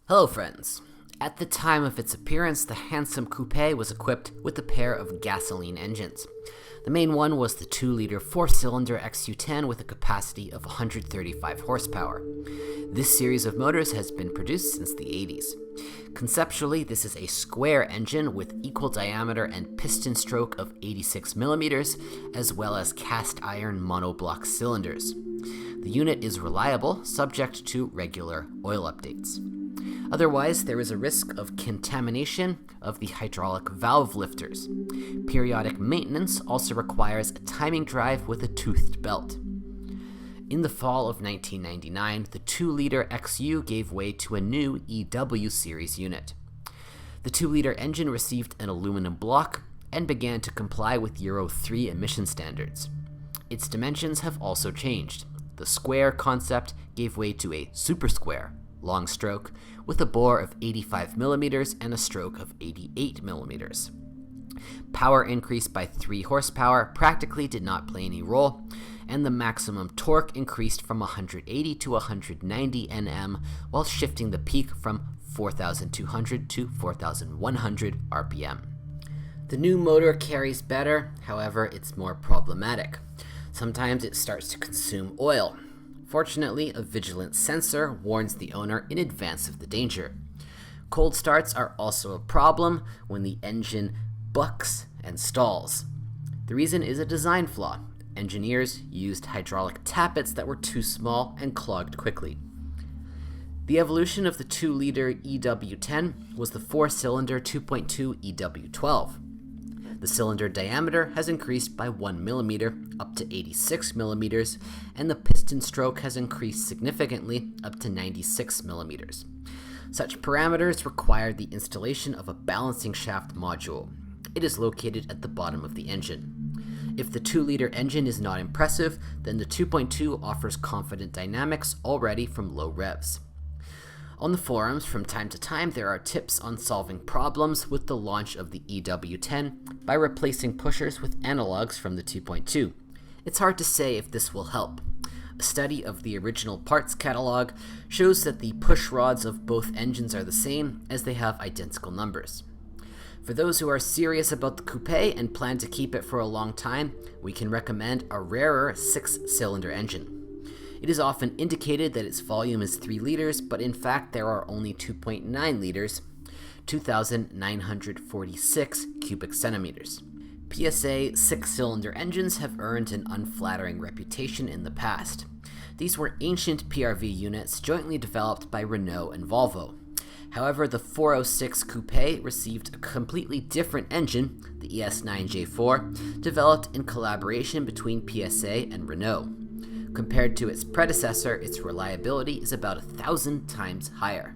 Hello friends! At the time of its appearance, the handsome coupe was equipped with a pair of gasoline engines. The main one was the 2-liter 4-cylinder XU10 with a capacity of 135 horsepower. This series of motors has been produced since the 80s. Conceptually, this is a square engine with equal diameter and piston stroke of 86 millimeters, as well as cast iron monoblock cylinders. The unit is reliable, subject to regular oil updates. Otherwise, there is a risk of contamination of the hydraulic valve lifters. Periodic maintenance also requires a timing drive with a toothed belt. In the fall of 1999, the 2-liter XU gave way to a new EW series unit. The 2-liter engine received an aluminum block and began to comply with Euro 3 emission standards. Its dimensions have also changed. The square concept gave way to a super square, long stroke, with a bore of 85 millimeters and a stroke of 88 millimeters. Power increase by 3 horsepower practically did not play any role, and the maximum torque increased from 180 to 190 Nm while shifting the peak from 4,200 to 4,100 RPM. The new motor carries better, however, it's more problematic. Sometimes it starts to consume oil. Fortunately, a vigilant sensor warns the owner in advance of the danger. Cold starts are also a problem when the engine bucks and stalls. The reason is a design flaw. Engineers used hydraulic tappets that were too small and clogged quickly. The evolution of the 2-liter EW10 was the 4-cylinder 2.2 EW12. The cylinder diameter has increased by 1 millimeter up to 86 millimeters, and the piston stroke has increased significantly up to 96 millimeters. Such parameters required the installation of a balancing shaft module. It is located at the bottom of the engine. If the 2-liter engine is not impressive, then the 2.2 offers confident dynamics already from low revs. On the forums, from time to time, there are tips on solving problems with the launch of the EW10 by replacing pushers with analogs from the 2.2. It's hard to say if this will help. A study of the original parts catalog shows that the push rods of both engines are the same, as they have identical numbers. For those who are serious about the coupe and plan to keep it for a long time, we can recommend a rarer 6-cylinder engine. It is often indicated that its volume is 3 liters, but in fact there are only 2.9 liters, 2,946 cubic centimeters. PSA 6-cylinder engines have earned an unflattering reputation in the past. These were ancient PRV units jointly developed by Renault and Volvo. However, the 406 Coupe received a completely different engine, the ES9J4, developed in collaboration between PSA and Renault. Compared to its predecessor, its reliability is about 1,000 times higher.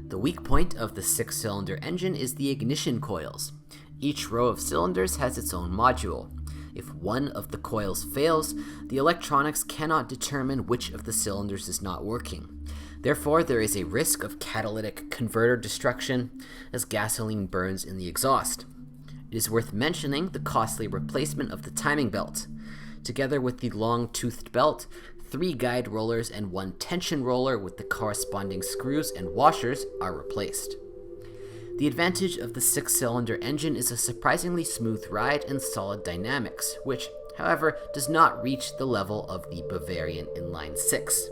The weak point of the 6-cylinder engine is the ignition coils. Each row of cylinders has its own module. If one of the coils fails, the electronics cannot determine which of the cylinders is not working. Therefore, there is a risk of catalytic converter destruction as gasoline burns in the exhaust. It is worth mentioning the costly replacement of the timing belt. Together with the long-toothed belt, 3 guide rollers and 1 tension roller with the corresponding screws and washers are replaced. The advantage of the 6-cylinder engine is a surprisingly smooth ride and solid dynamics, which, however, does not reach the level of the Bavarian inline 6.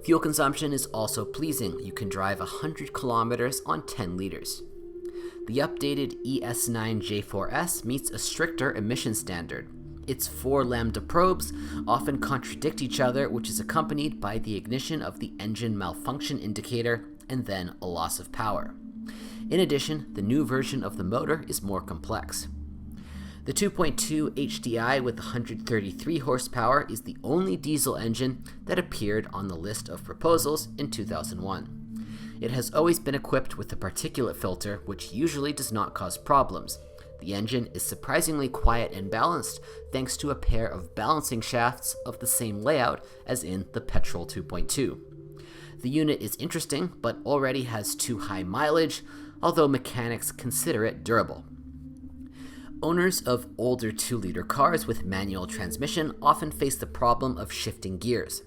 Fuel consumption is also pleasing. You can drive 100 kilometers on 10 liters. The updated ES9J4S meets a stricter emission standard. Its 4 lambda probes often contradict each other, which is accompanied by the ignition of the engine malfunction indicator and then a loss of power. In addition, the new version of the motor is more complex. The 2.2 HDI with 133 horsepower is the only diesel engine that appeared on the list of proposals in 2001. It has always been equipped with a particulate filter, which usually does not cause problems. The engine is surprisingly quiet and balanced thanks to a pair of balancing shafts of the same layout as in the petrol 2.2. The unit is interesting, but already has too high mileage, although mechanics consider it durable. Owners of older 2-liter cars with manual transmission often face the problem of shifting gears.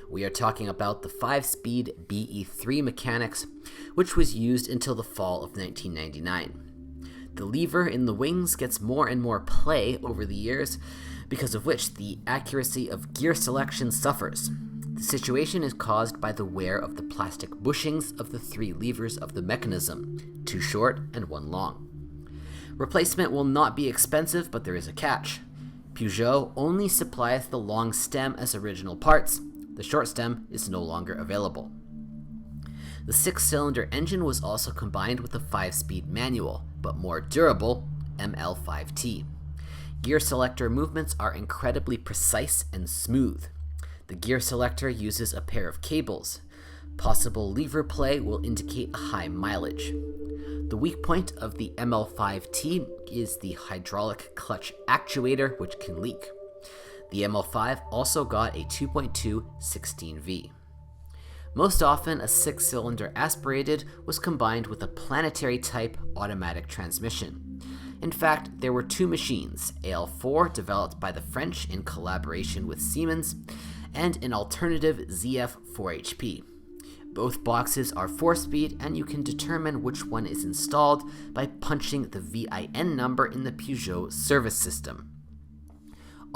We are talking about the 5-speed BE3 mechanics, which was used until the fall of 1999. The lever in the wings gets more and more play over the years, because of which the accuracy of gear selection suffers. The situation is caused by the wear of the plastic bushings of the 3 levers of the mechanism, 2 short and 1 long. Replacement will not be expensive, but there is a catch. Peugeot only supplies the long stem as original parts. The short stem is no longer available. The 6-cylinder engine was also combined with a 5-speed manual, but more durable, ML5T. Gear selector movements are incredibly precise and smooth. The gear selector uses a pair of cables. Possible lever play will indicate a high mileage. The weak point of the ML5T is the hydraulic clutch actuator, which can leak. The ML5 also got a 2.2 16V. Most often, a 6-cylinder aspirated was combined with a planetary-type automatic transmission. In fact, there were 2 machines, AL4 developed by the French in collaboration with Siemens, and an alternative ZF4HP. Both boxes are 4-speed, and you can determine which one is installed by punching the VIN number in the Peugeot service system.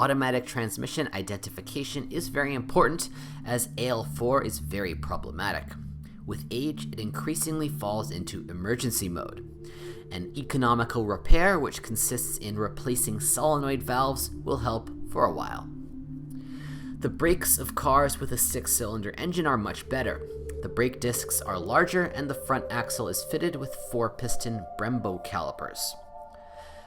Automatic transmission identification is very important, as AL4 is very problematic. With age, it increasingly falls into emergency mode. An economical repair, which consists in replacing solenoid valves, will help for a while. The brakes of cars with a 6-cylinder engine are much better. The brake discs are larger, and the front axle is fitted with 4-piston Brembo calipers.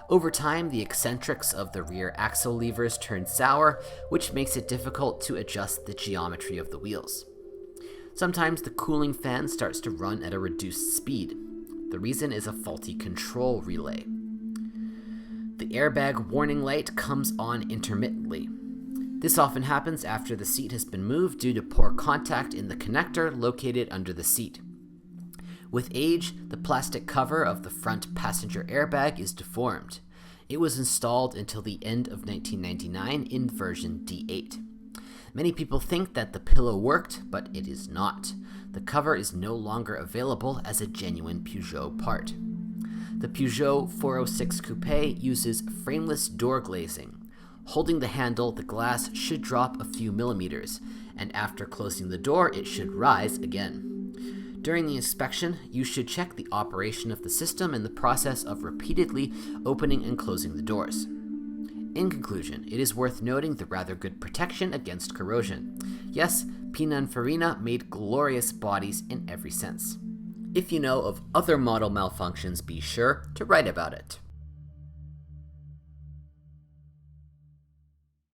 Over time, the eccentrics of the rear axle levers turn sour, which makes it difficult to adjust the geometry of the wheels. Sometimes the cooling fan starts to run at a reduced speed. The reason is a faulty control relay. The airbag warning light comes on intermittently. This often happens after the seat has been moved due to poor contact in the connector located under the seat. With age, the plastic cover of the front passenger airbag is deformed. It was installed until the end of 1999 in version D8. Many people think that the pillow worked, but it is not. The cover is no longer available as a genuine Peugeot part. The Peugeot 406 Coupe uses frameless door glazing. Holding the handle, the glass should drop a few millimeters, and after closing the door, it should rise again. During the inspection, you should check the operation of the system in the process of repeatedly opening and closing the doors. In conclusion, it is worth noting the rather good protection against corrosion. Yes, Pininfarina made glorious bodies in every sense. If you know of other model malfunctions, be sure to write about it.